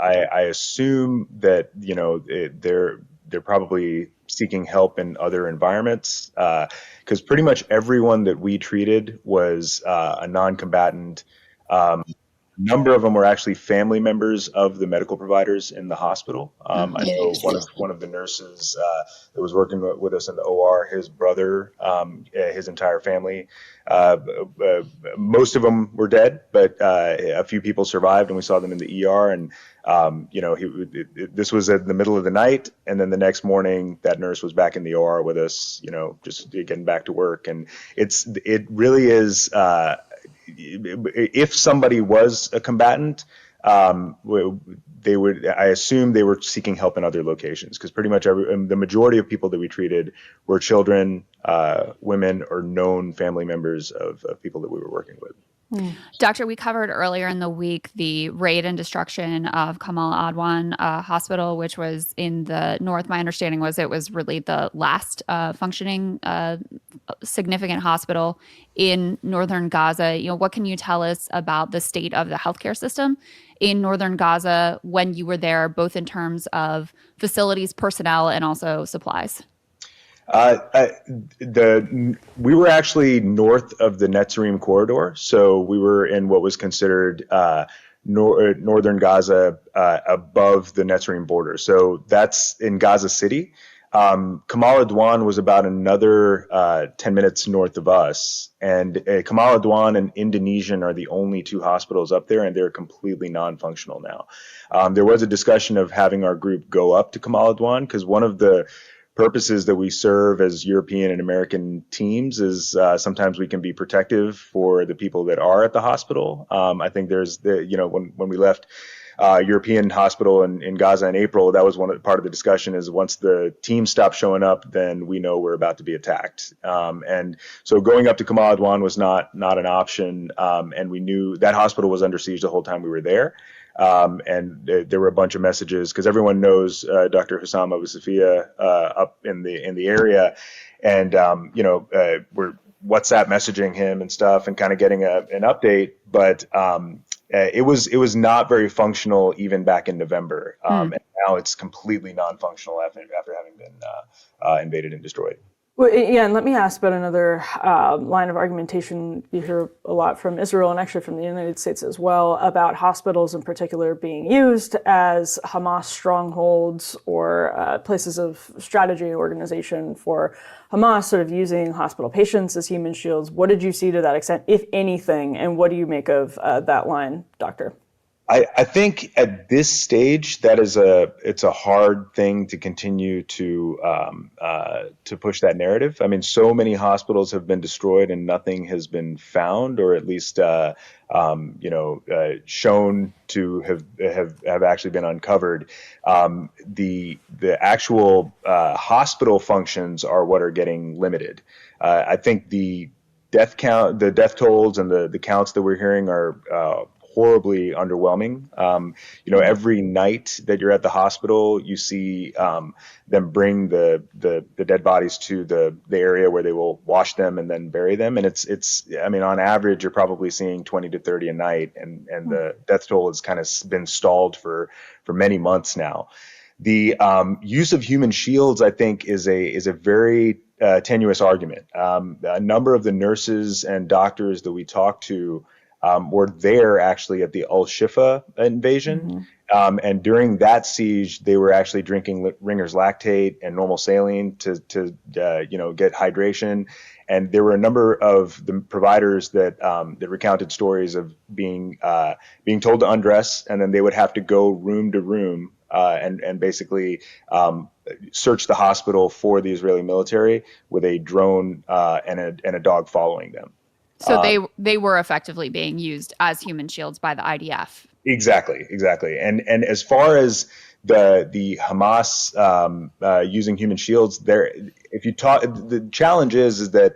I assume that they're probably seeking help in other environments because pretty much everyone that we treated was a non-combatant. Number of them were actually family members of the medical providers in the hospital. I know one of the nurses that was working with us in the OR, his brother, his entire family. Uh, uh, Most of them were dead, but a few people survived, and we saw them in the ER. And this was in the middle of the night, and then the next morning, that nurse was back in the OR with us. Just getting back to work, and it really is. If somebody was a combatant, I assume they were seeking help in other locations because pretty much the majority of people that we treated were children, women, or known family members of people that we were working with. Doctor, we covered earlier in the week the raid and destruction of Kamal Adwan Hospital, which was in the north. My understanding was it was really the last functioning significant hospital in northern Gaza. What can you tell us about the state of the healthcare system in northern Gaza when you were there, both in terms of facilities, personnel, and also supplies? Uh, uh, we were actually north of the Netzarim corridor, so we were in what was considered northern Gaza, above the Netzarim border. So that's in Gaza City. Kamal Adwan was about another 10 minutes north of us, and Kamal Adwan and Indonesian are the only two hospitals up there, and they're completely non-functional now. There was a discussion of having our group go up to Kamal Adwan because one of the purposes that we serve as European and American teams is sometimes we can be protective for the people that are at the hospital. I think when we left European hospital in Gaza in April, that was part of the discussion is once the team stops showing up, then we know we're about to be attacked. And so going up to Kamal Adwan was not an option. And we knew that hospital was under siege the whole time we were there. And there were a bunch of messages because everyone knows Dr. Hussam Abu Safia up in the area, and we're WhatsApp messaging him and stuff, and kind of getting an update. But it was not very functional even back in November, and now it's completely non-functional after having been invaded and destroyed. Well, yeah, and let me ask about another line of argumentation you hear a lot from Israel and actually from the United States as well about hospitals in particular being used as Hamas strongholds or places of strategy and organization for Hamas, sort of using hospital patients as human shields. What did you see to that extent, if anything, and what do you make of that line, Doctor? I think at this stage that it's a hard thing to continue to push that narrative. I mean, so many hospitals have been destroyed and nothing has been found, or at least shown to have actually been uncovered. The actual hospital functions are what are getting limited. I think the death tolls, and the counts that we're hearing are horribly underwhelming. Every night that you're at the hospital, you see them bring the dead bodies to the area where they will wash them and then bury them. And I mean, on average, you're probably seeing 20 to 30 a night, and the death toll has kind of been stalled for many months now. The use of human shields, I think, is a very tenuous argument. A number of the nurses and doctors that we talked to were there actually at the Al-Shifa invasion. And during that siege, they were actually drinking Ringer's lactate and normal saline to get hydration. And there were a number of the providers that recounted stories of being told to undress, and then they would have to go room to room and basically search the hospital for the Israeli military with a drone and a dog following them. So they were effectively being used as human shields by the IDF. Exactly. And as far as the Hamas using human shields, the challenge is that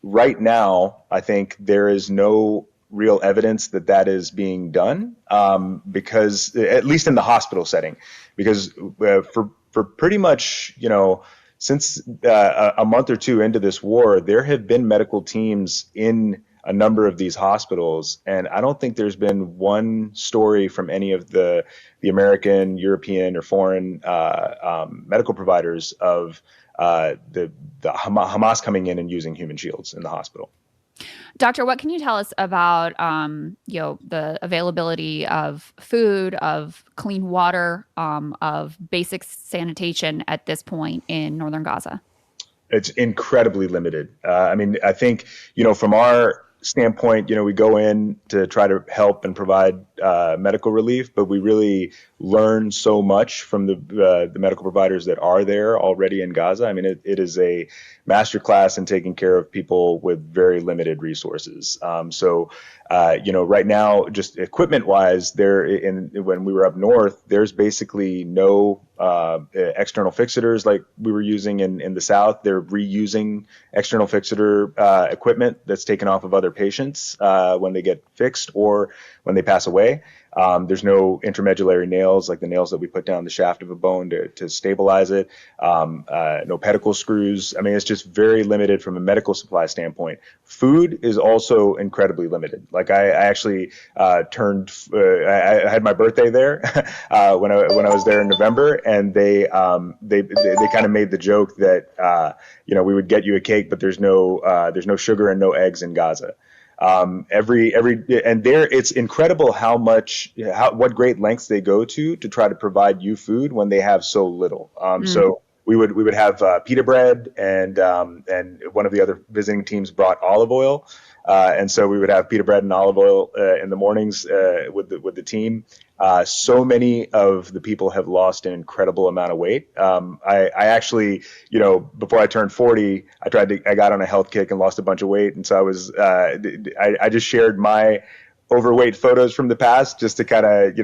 right now I think there is no real evidence that is being done, because at least in the hospital setting, because for pretty much since a month or two into this war, there have been medical teams in a number of these hospitals, and I don't think there's been one story from any of the American, European, or foreign medical providers of the Hamas coming in and using human shields in the hospital. Doctor, what can you tell us about the availability of food, of clean water, of basic sanitation at this point in northern Gaza? It's incredibly limited. I mean, I think, from our standpoint, we go in to try to help and provide medical relief, but we really learn so much from the medical providers that are there already in Gaza. I mean, it is a masterclass in taking care of people with very limited resources. Right now, just equipment-wise, when we were up north, there's basically no external fixators like we were using in the south. They're reusing external fixator equipment that's taken off of other patients when they get fixed or when they pass away. There's no intramedullary nails like the nails that we put down the shaft of a bone to stabilize it. No pedicle screws. I mean, it's just very limited from a medical supply standpoint. Food is also incredibly limited. Like I actually I had my birthday there when I was there in November, and they kind of made the joke that we would get you a cake, but there's no sugar and no eggs in Gaza. And there it's incredible what great lengths they go to try to provide you food when they have so little. So we would have pita bread, and one of the other visiting teams brought olive oil. And so we would have pita bread and olive oil in the mornings with the team. So many of the people have lost an incredible amount of weight. I actually, before I turned 40, I got on a health kick and lost a bunch of weight. And so I just shared my overweight photos from the past just to kind of,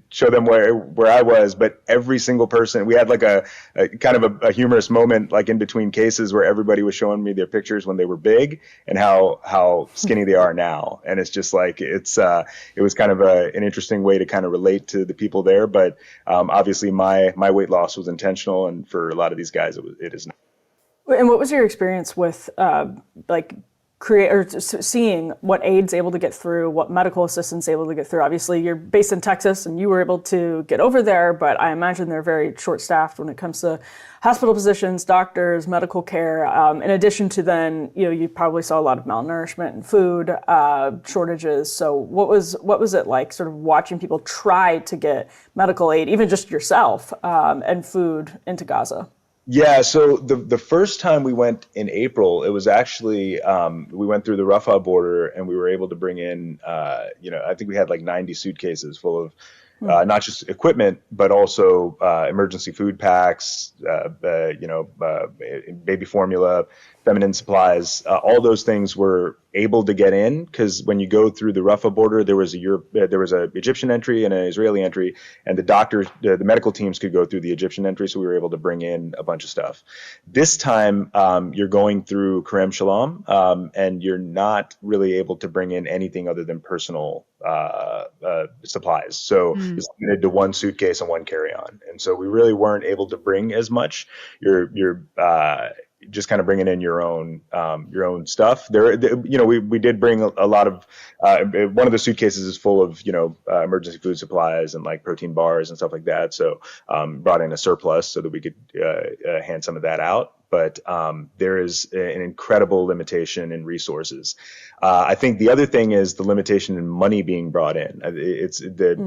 show them where I was. But every single person, we had like a kind of a humorous moment, like in between cases, where everybody was showing me their pictures when they were big and how skinny they are now. And it's just like, it was kind of an interesting way to kind of relate to the people there. But obviously my weight loss was intentional. And for a lot of these guys, it is not. And what was your experience with seeing what aid's able to get through, what medical assistance able to get through? Obviously, you're based in Texas and you were able to get over there, but I imagine they're very short-staffed when it comes to hospital physicians, doctors, medical care. In addition to then, you probably saw a lot of malnourishment and food shortages. So what was it like, sort of watching people try to get medical aid, even just yourself, and food into Gaza? Yeah, so the first time we went in April, it was actually we went through the Rafah border, and we were able to bring in I think we had like 90 suitcases full of not just equipment, but also emergency food packs, baby formula, feminine supplies. All those things were able to get in because when you go through the Rafah border, there was a Egyptian entry and an Israeli entry, and the medical teams could go through the Egyptian entry, so we were able to bring in a bunch of stuff. This time, you're going through Kerem Shalom, and you're not really able to bring in anything other than personal supplies. So it's limited to one suitcase and one carry-on, and so we really weren't able to bring as much. You're just kind of bringing in your own stuff. We did bring a lot of. One of the suitcases is full of emergency food supplies and like protein bars and stuff like that. So brought in a surplus so that we could hand some of that out. But there is an incredible limitation in resources. I think the other thing is the limitation in money being brought in. I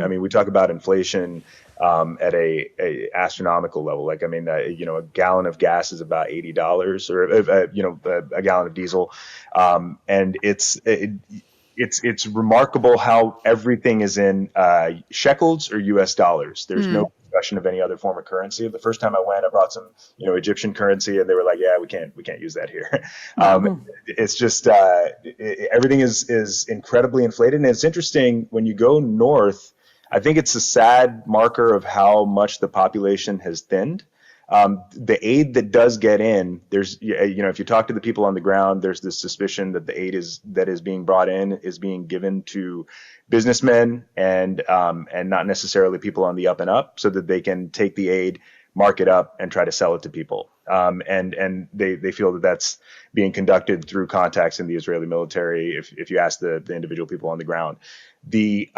mean, we talk about inflation at a astronomical level. Like, I mean, a gallon of gas is about $80, or a gallon of diesel, and it's remarkable how everything is in shekels or U.S. dollars. There's no discussion of any other form of currency. The first time I went, I brought some, Egyptian currency, and they were like, "Yeah, we can't use that here." It's just everything is incredibly inflated, and it's interesting when you go north. I think it's a sad marker of how much the population has thinned. The aid that does get in, there's, if you talk to the people on the ground, there's this suspicion that the aid that is being brought in is being given to businessmen and not necessarily people on the up and up, so that they can take the aid, mark it up, and try to sell it to people. and they feel that that's being conducted through contacts in the Israeli military. If you ask the individual people on the ground, the